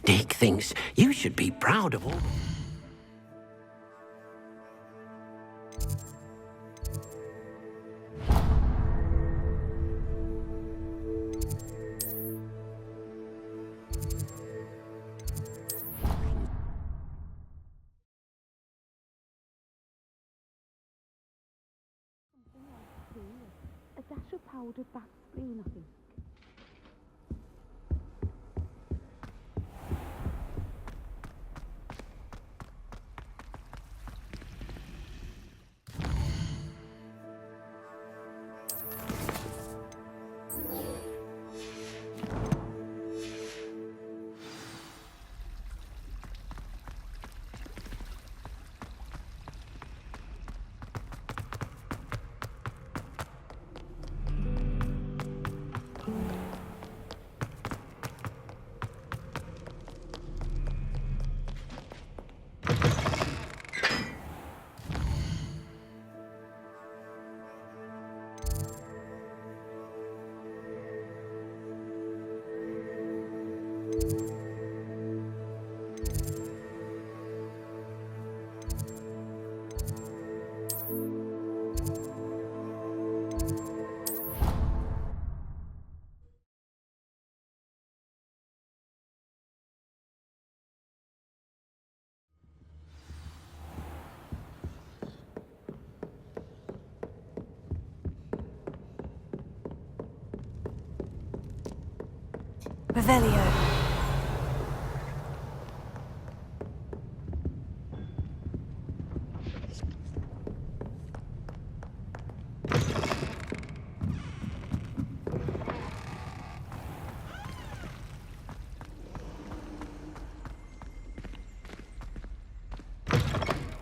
Dick thinks you should be proud of all... A dash of powdered bat spleen, I think. Revelio.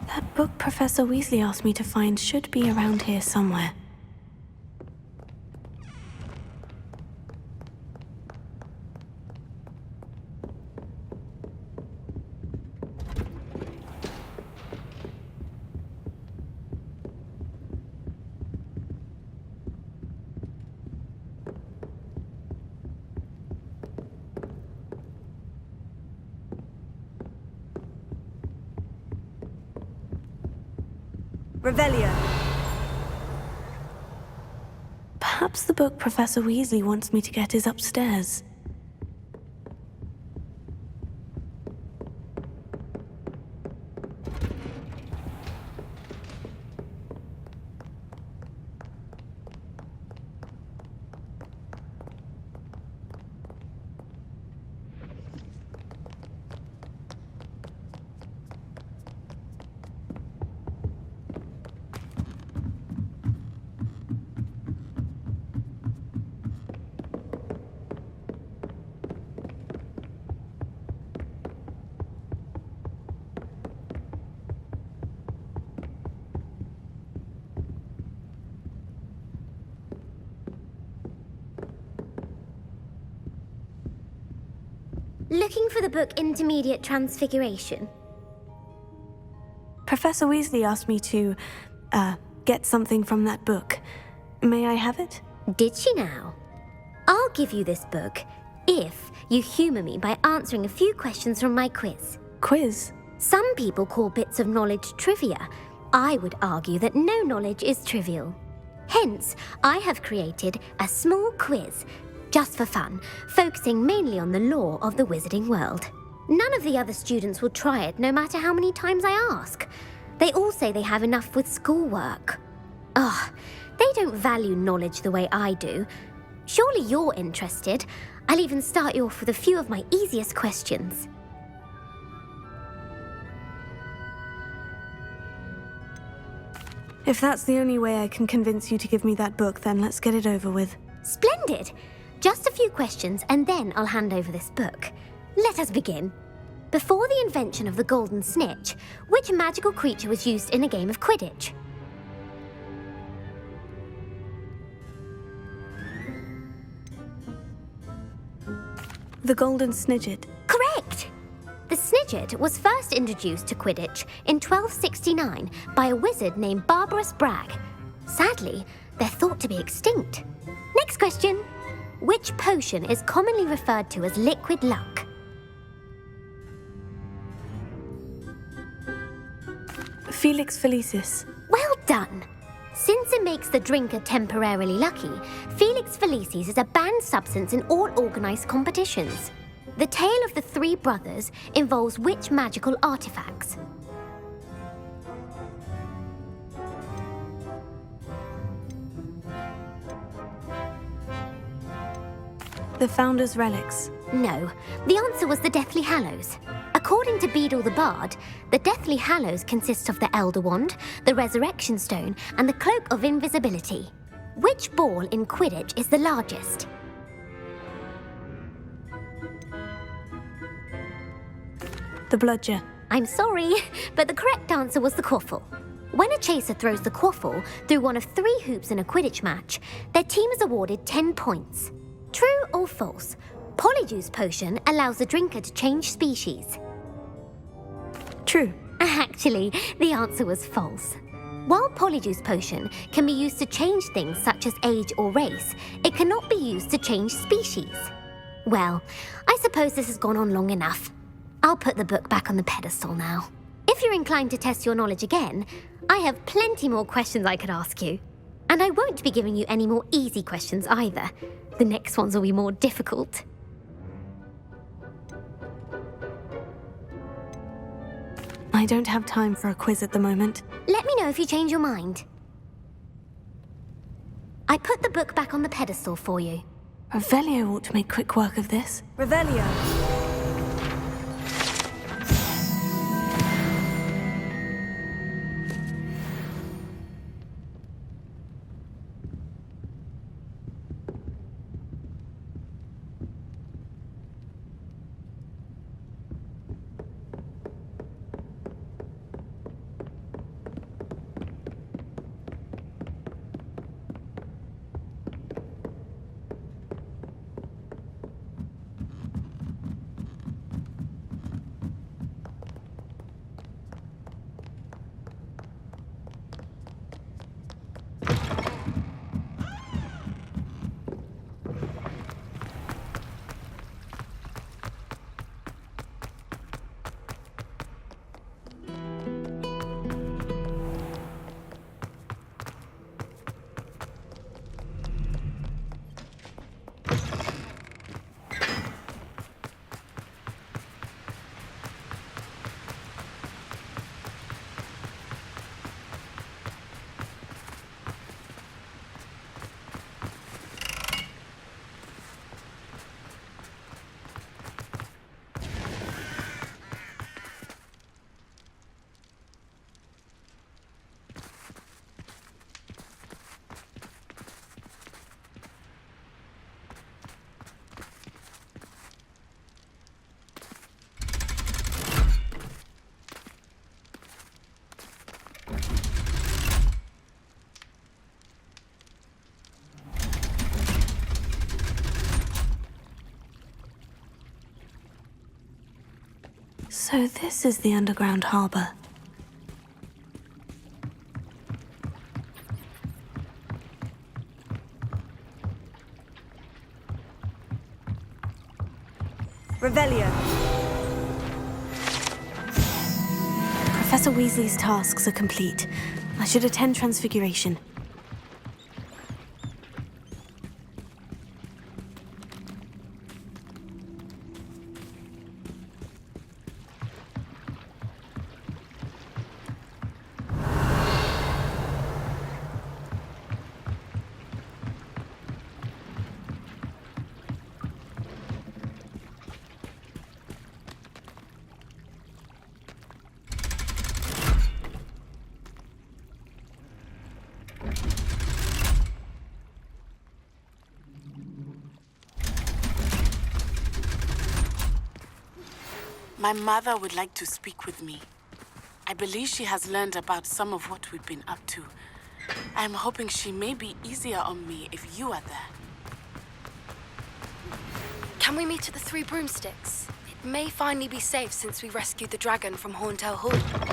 That book Professor Weasley asked me to find should be around here somewhere. Revelio. Perhaps the book Professor Weasley wants me to get is upstairs. Looking for the book Intermediate Transfiguration? Professor Weasley asked me to, get something from that book. May I have it? Did she now? I'll give you this book if you humour me by answering a few questions from my quiz. Quiz? Some people call bits of knowledge trivia. I would argue that no knowledge is trivial. Hence, I have created a small quiz, just for fun, focusing mainly on the lore of the wizarding world. None of the other students will try it, no matter how many times I ask. They all say they have enough with schoolwork. Ugh, they don't value knowledge the way I do. Surely you're interested. I'll even start you off with a few of my easiest questions. If that's the only way I can convince you to give me that book, then let's get it over with. Splendid! Just a few questions, and then I'll hand over this book. Let us begin. Before the invention of the golden snitch, which magical creature was used in a game of Quidditch? The golden snidget. Correct! The snidget was first introduced to Quidditch in 1269 by a wizard named Barbarous Bragg. Sadly, they're thought to be extinct. Next question. Which potion is commonly referred to as liquid luck? Felix Felicis. Well done! Since it makes the drinker temporarily lucky, Felix Felicis is a banned substance in all organised competitions. The tale of the three brothers involves which magical artifacts? The Founder's Relics. No, the answer was the Deathly Hallows. According to Beadle the Bard, the Deathly Hallows consist of the Elder Wand, the Resurrection Stone, and the Cloak of Invisibility. Which ball in Quidditch is the largest? The Bludger. I'm sorry, but the correct answer was the Quaffle. When a chaser throws the Quaffle through one of 3 hoops in a Quidditch match, their team is awarded 10 points. True or false? Polyjuice Potion allows the drinker to change species. True. Actually, the answer was false. While Polyjuice Potion can be used to change things such as age or race, it cannot be used to change species. Well, I suppose this has gone on long enough. I'll put the book back on the pedestal now. If you're inclined to test your knowledge again, I have plenty more questions I could ask you. And I won't be giving you any more easy questions either. The next ones will be more difficult. I don't have time for a quiz at the moment. Let me know if you change your mind. I put the book back on the pedestal for you. Revelio ought to make quick work of this. Revelio! So this is the underground harbour. Revelio. Professor Weasley's tasks are complete. I should attend Transfiguration. My mother would like to speak with me. I believe she has learned about some of what we've been up to. I'm hoping she may be easier on me if you are there. Can we meet at the Three Broomsticks? It may finally be safe since we rescued the dragon from Horntail Hall.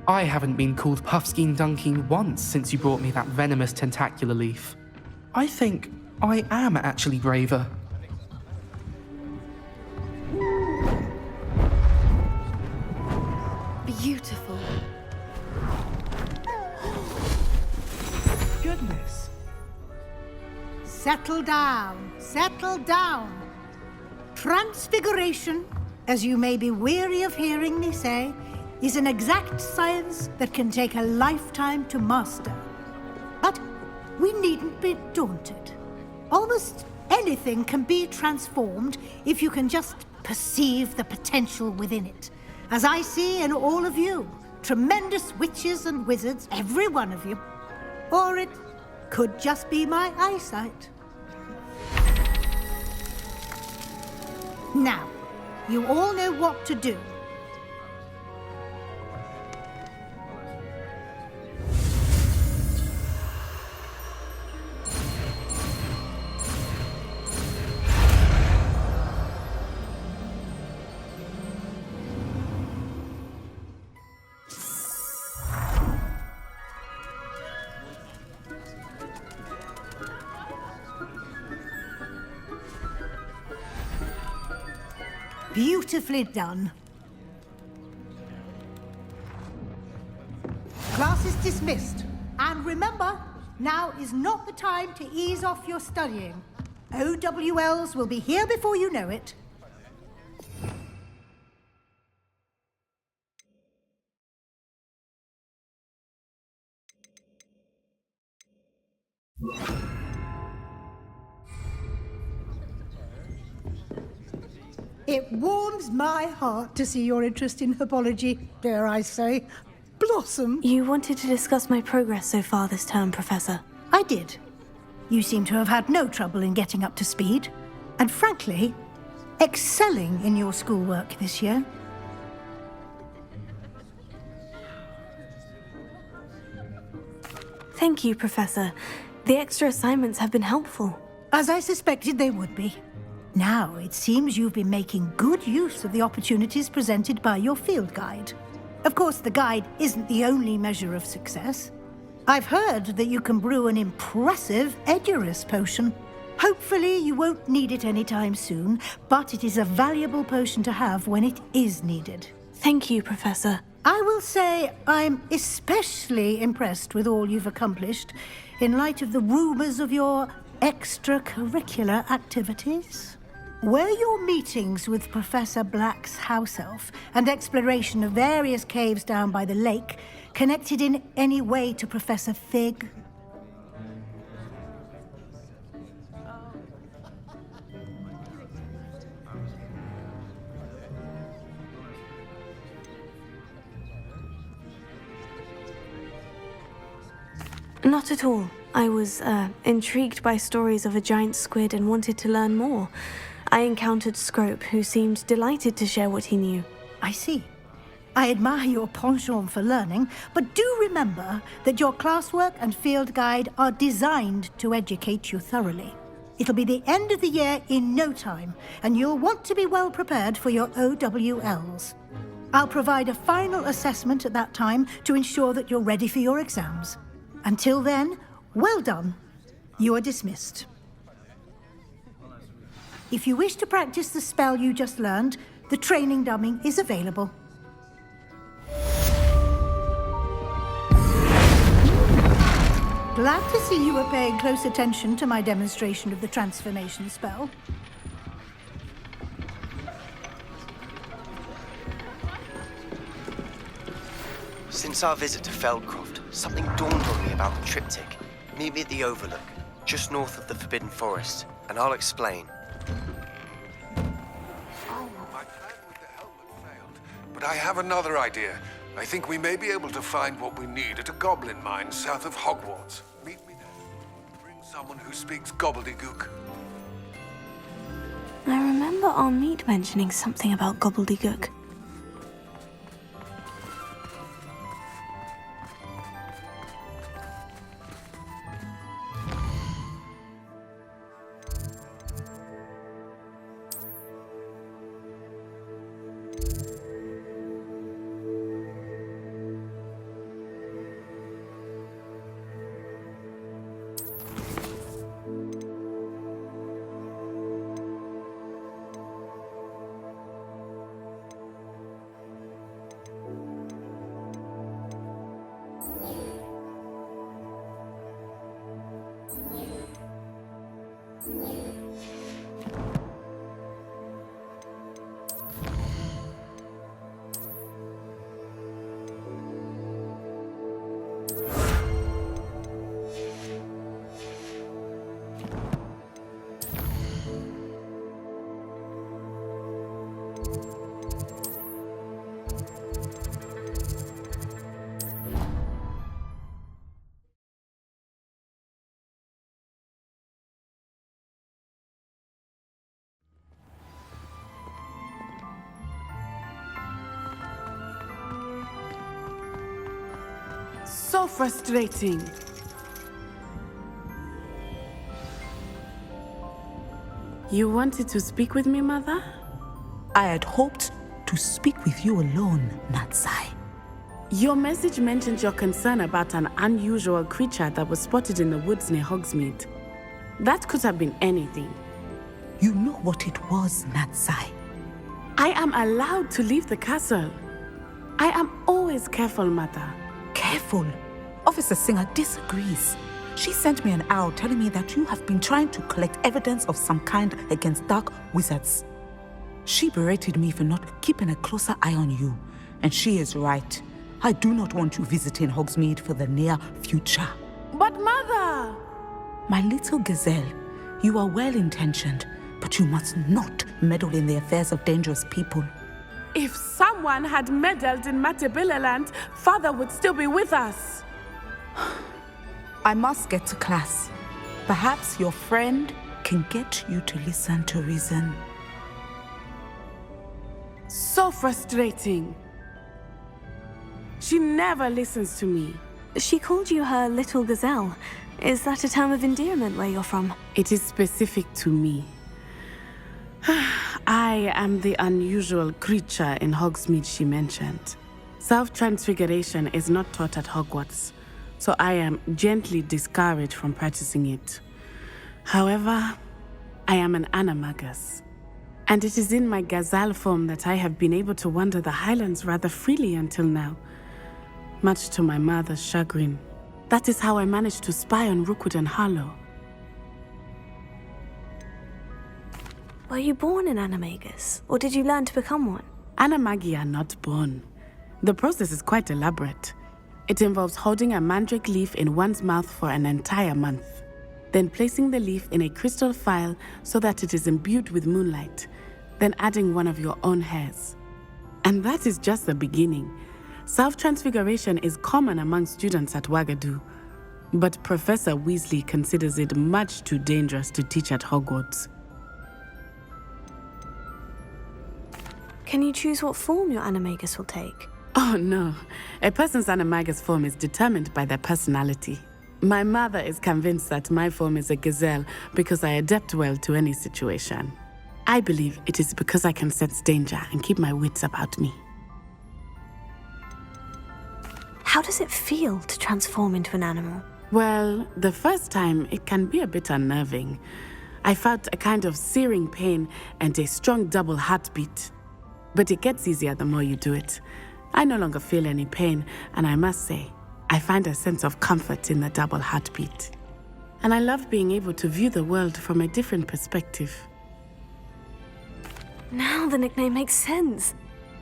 I haven't been called Puffskein Dunking once since you brought me that venomous tentacular leaf. I think I am actually braver. Beautiful. Goodness. Settle down, settle down. Transfiguration, as you may be weary of hearing me say, is an exact science that can take a lifetime to master. But we needn't be daunted. Almost anything can be transformed if you can just perceive the potential within it. As I see in all of you, tremendous witches and wizards, every one of you. Or it could just be my eyesight. Now, you all know what to do. Beautifully done. Class is dismissed. And remember, now is not the time to ease off your studying. OWLs will be here before you know it. It warms my heart to see your interest in herbology, dare I say, blossom. You wanted to discuss my progress so far this term, Professor. I did. You seem to have had no trouble in getting up to speed, and frankly, excelling in your schoolwork this year. Thank you, Professor. The extra assignments have been helpful. As I suspected they would be. Now, it seems you've been making good use of the opportunities presented by your field guide. Of course, the guide isn't the only measure of success. I've heard that you can brew an impressive Edurus potion. Hopefully, you won't need it anytime soon, but it is a valuable potion to have when it is needed. Thank you, Professor. I will say I'm especially impressed with all you've accomplished in light of the rumors of your extracurricular activities. Were your meetings with Professor Black's house elf and exploration of various caves down by the lake connected in any way to Professor Fig? Not at all. I was intrigued by stories of a giant squid and wanted to learn more. I encountered Scrope, who seemed delighted to share what he knew. I see. I admire your penchant for learning, but do remember that your classwork and field guide are designed to educate you thoroughly. It'll be the end of the year in no time, and you'll want to be well prepared for your OWLs. I'll provide a final assessment at that time to ensure that you're ready for your exams. Until then, well done. You are dismissed. If you wish to practice the spell you just learned, the training dummy is available. Glad to see you are paying close attention to my demonstration of the transformation spell. Since our visit to Feldcroft, something dawned on me about the triptych. Meet me at the Overlook, just north of the Forbidden Forest, and I'll explain. My plan with the helmet failed, but I have another idea. I think we may be able to find what we need at a goblin mine south of Hogwarts. Meet me there. Bring someone who speaks gobbledygook. I remember our meet mentioning something about gobbledygook. So frustrating. You wanted to speak with me, Mother? I had hoped to speak with you alone, Natsai. Your message mentioned your concern about an unusual creature that was spotted in the woods near Hogsmeade. That could have been anything. You know what it was, Natsai. I am allowed to leave the castle. I am always careful, Mother. Careful. Officer Singer disagrees. She sent me an arrow telling me that you have been trying to collect evidence of some kind against dark wizards. She berated me for not keeping a closer eye on you, and she is right. I do not want you visiting Hogsmeade for the near future. But Mother! My little gazelle, you are well-intentioned, but you must not meddle in the affairs of dangerous people. If someone had meddled in Matabeleland, Father would still be with us. I must get to class. Perhaps your friend can get you to listen to reason. So frustrating. She never listens to me. She called you her little gazelle. Is that a term of endearment where you're from? It is specific to me. I am the unusual creature in Hogsmeade she mentioned. Self-transfiguration is not taught at Hogwarts, so I am gently discouraged from practicing it. However, I am an animagus, and it is in my gazelle form that I have been able to wander the Highlands rather freely until now, much to my mother's chagrin. That is how I managed to spy on Rookwood and Harlow. Were you born an animagus, or did you learn to become one? Animagi are not born. The process is quite elaborate. It involves holding a mandrake leaf in one's mouth for an entire month, then placing the leaf in a crystal phial so that it is imbued with moonlight, then adding one of your own hairs. And that is just the beginning. Self-transfiguration is common among students at Wagadu, but Professor Weasley considers it much too dangerous to teach at Hogwarts. Can you choose what form your animagus will take? Oh no, a person's animagus form is determined by their personality. My mother is convinced that my form is a gazelle because I adapt well to any situation. I believe it is because I can sense danger and keep my wits about me. How does it feel to transform into an animal? Well, the first time it can be a bit unnerving. I felt a kind of searing pain and a strong double heartbeat. But it gets easier the more you do it. I no longer feel any pain, and I must say, I find a sense of comfort in the double heartbeat. And I love being able to view the world from a different perspective. Now the nickname makes sense.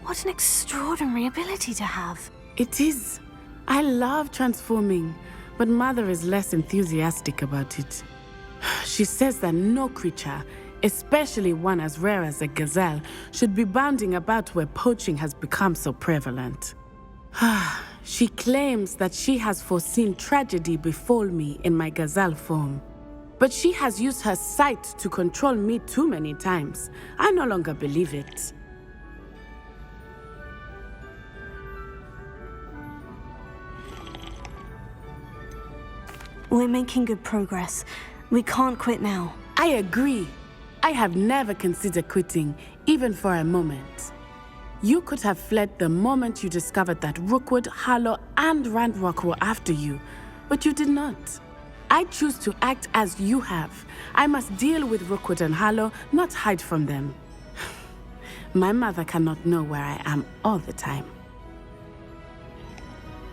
What an extraordinary ability to have. It is. I love transforming, but Mother is less enthusiastic about it. She says that no creature, especially one as rare as a gazelle, should be bounding about where poaching has become so prevalent. She claims that she has foreseen tragedy befall me in my gazelle form. But she has used her sight to control me too many times. I no longer believe it. We're making good progress. We can't quit now. I agree. I have never considered quitting, even for a moment. You could have fled the moment you discovered that Rookwood, Harlow, and Ranrock were after you, but you did not. I choose to act as you have. I must deal with Rookwood and Harlow, not hide from them. My mother cannot know where I am all the time.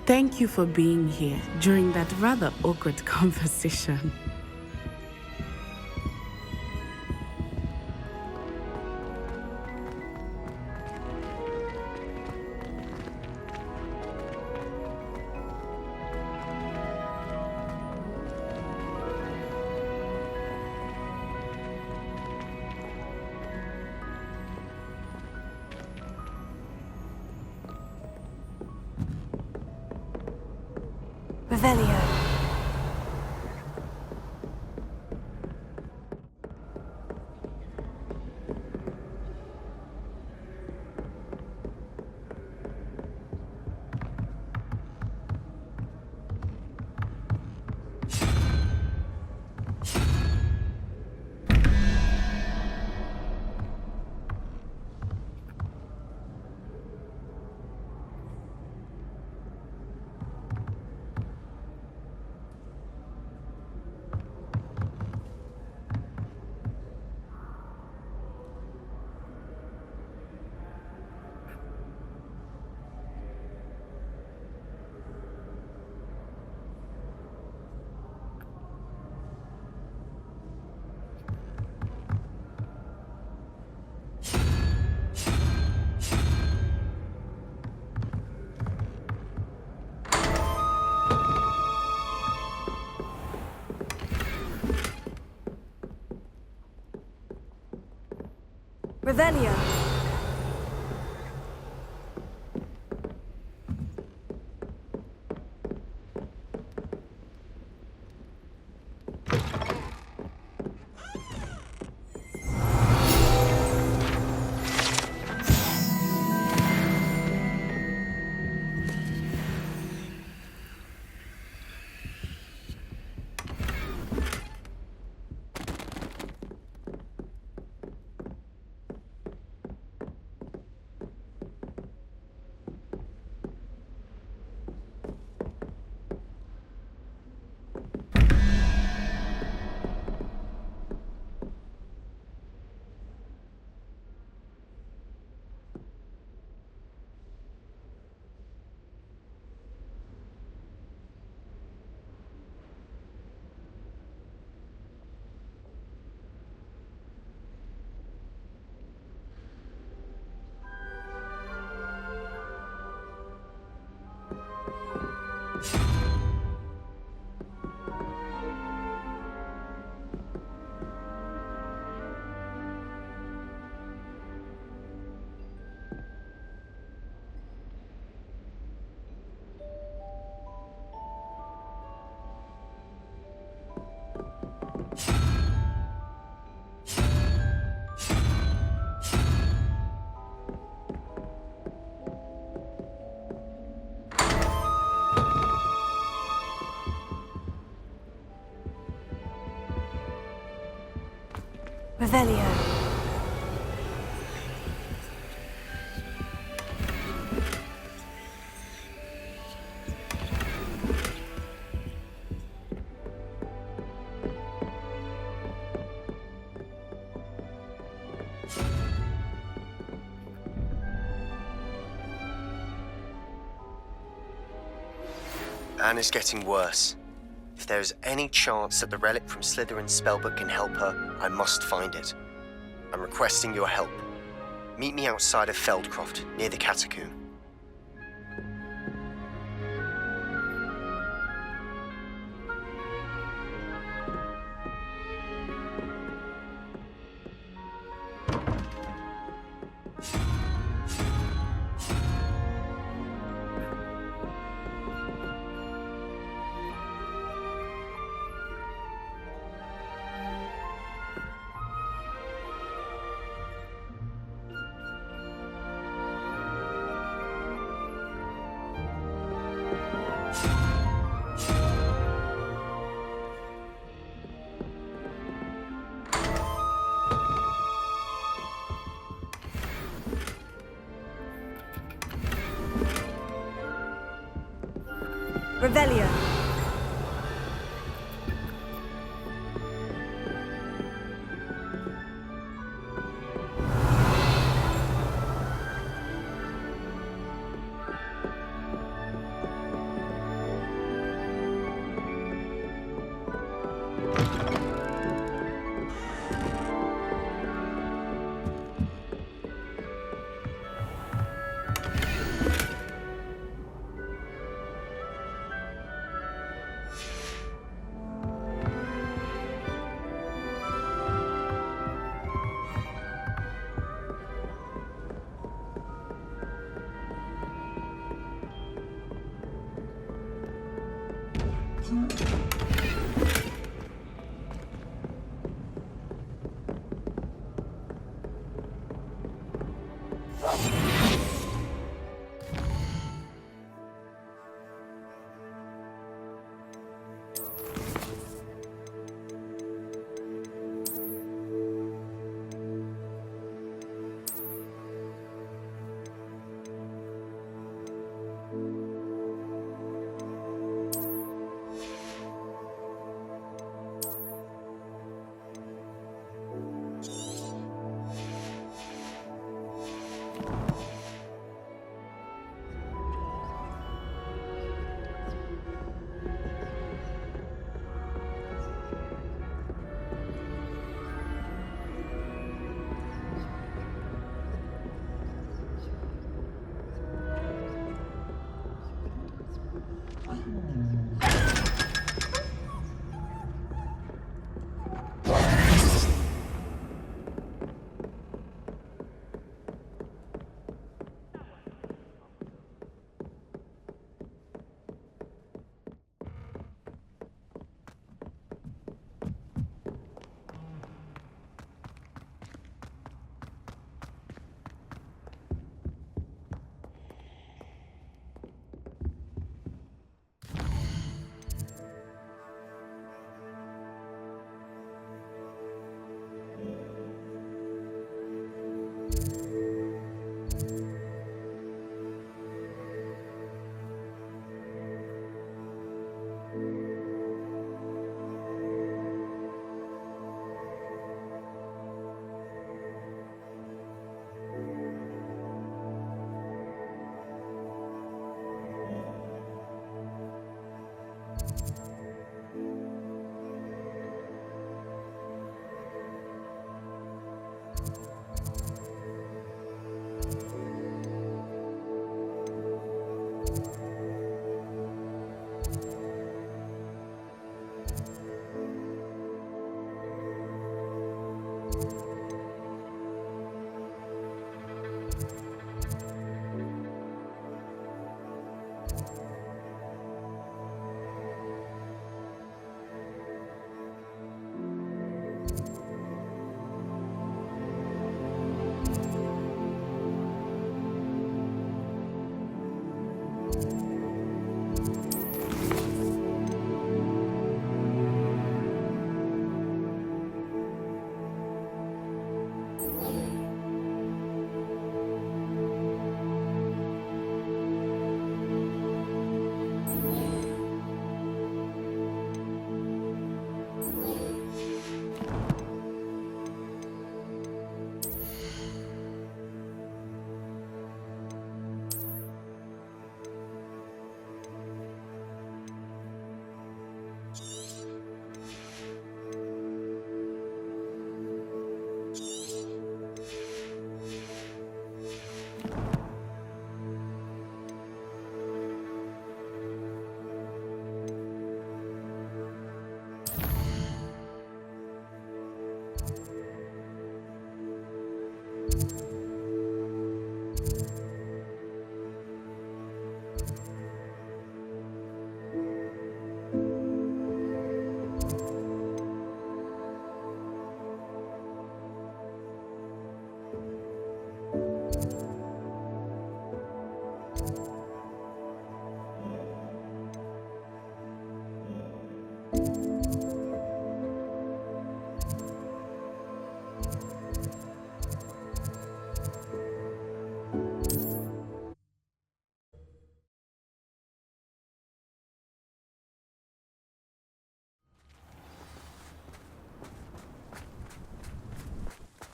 Thank you for being here during that rather awkward conversation. Revelio. Revelio. Revelio. Anna's getting worse. If there is any chance that the relic from Slytherin's spellbook can help her, I must find it. I'm requesting your help. Meet me outside of Feldcroft, near the catacomb. Revelio.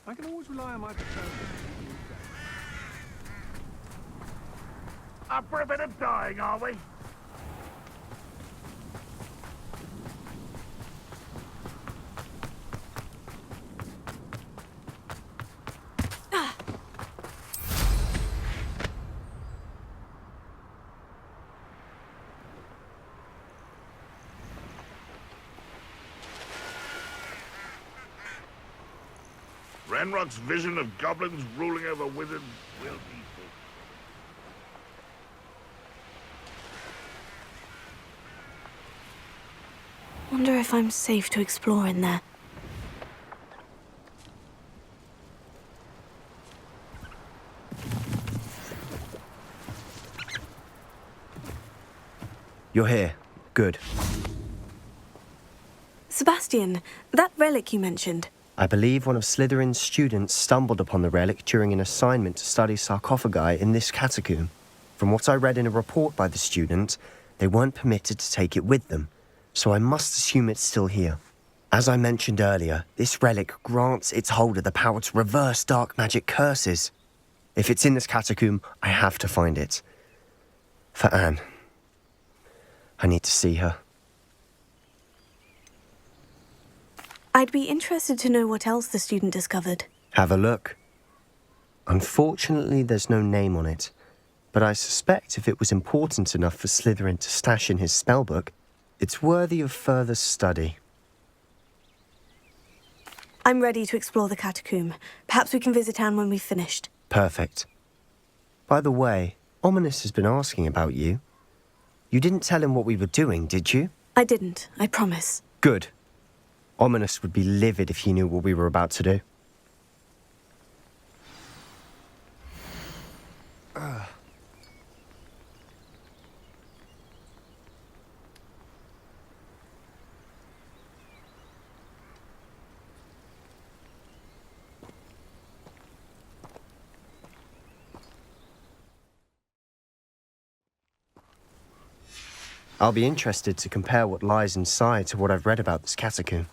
I can always rely on my determination. Up for a bit of dying, are we? Renrock's vision of goblins ruling over wizards will be full. Wonder if I'm safe to explore in there. You're here. Good. Sebastian, that relic you mentioned. I believe one of Slytherin's students stumbled upon the relic during an assignment to study sarcophagi in this catacomb. From what I read in a report by the student, they weren't permitted to take it with them, so I must assume it's still here. As I mentioned earlier, this relic grants its holder the power to reverse dark magic curses. If it's in this catacomb, I have to find it. For Anne. I need to see her. I'd be interested to know what else the student discovered. Have a look. Unfortunately, there's no name on it, but I suspect if it was important enough for Slytherin to stash in his spellbook, it's worthy of further study. I'm ready to explore the catacomb. Perhaps we can visit Anne when we've finished. Perfect. By the way, Ominous has been asking about you. You didn't tell him what we were doing, did you? I didn't, I promise. Good. Ominous would be livid if he knew what we were about to do. I'll be interested to compare what lies inside to what I've read about this catacomb.